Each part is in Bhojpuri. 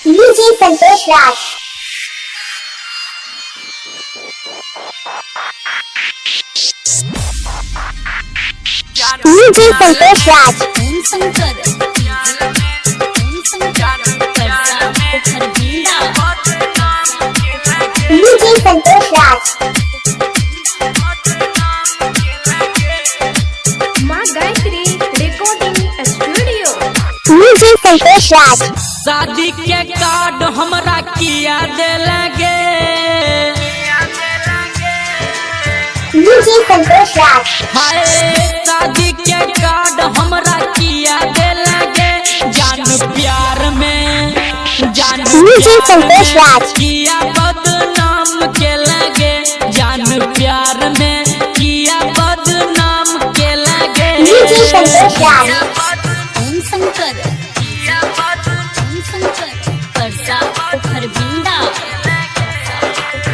DJ Santosh Raj. DJ Santosh Raj. DJ Santosh Raj. माँ Gayatri recording studio. DJ Santosh Raj. शादी के कार्ड हमरा किया दे लगे। डीजे संतोष राज। हाय शादी के कार्ड हमरा किया दे लगे। जान प्यार में जान डीजे संतोष राज। किया बदनाम के लगे। जान प्यार में किया बदनाम के लगे। डीजे संतोष राज।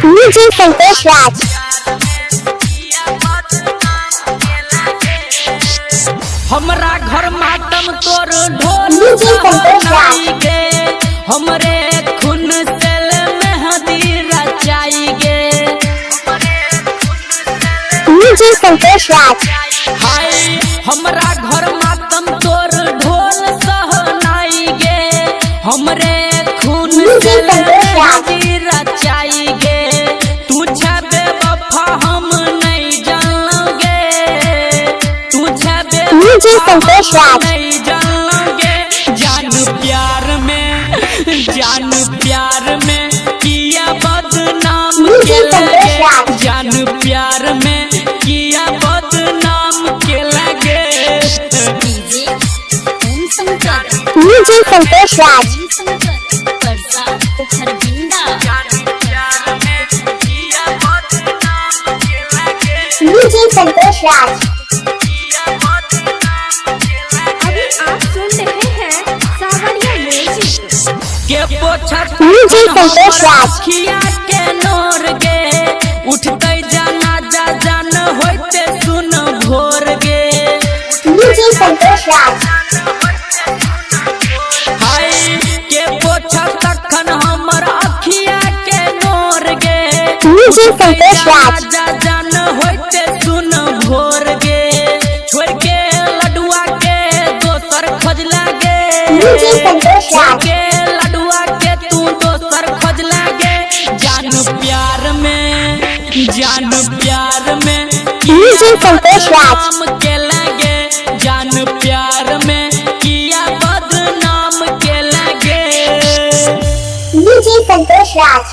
डीजे संतोष राज। हमरा घर मातम तोर ढोल डीजे संतोष राज। गे। हमरे खून सेल मेहंदी रचाई गे। डीजे संतोष राज। हाय हमरा घर मातम तोर ढोल सहनाई गे। हमरे खून सेल मेहंदी रचाई गे। तू छबे वफा हम नहीं जानोगे। तू छबे डीजे संतोष राज। नहीं जानोगे। जान प्यार में किया बदनाम के लगे। जान प्यार में किया बदनाम के लगे। डीजे संतोष राज। डीजे संतोष राज। अभी आप सुन रहे हैं सावरिया म्यूजिक। के पोछा डीजे संतोष राज। खिया के नोर गे। उठते जाना जा जान होते सुन भोर गे। डीजे संतोष राज। हाय के पोछा तखन हमर अखिया के नोर गे। डीजे संतोष राज। जा जान होते सुन भोर गे। छोड़ के लडुआ के दोसर खोजला गे। डीजे संतोष छोड़ राज। के लडुआ के तू दोसर खोजला गे। जान प्यार में डीजे संतोष राज। बदनाम के लगे। जान प्यार में किया बदनाम के लगे। डीजे संतोष राज।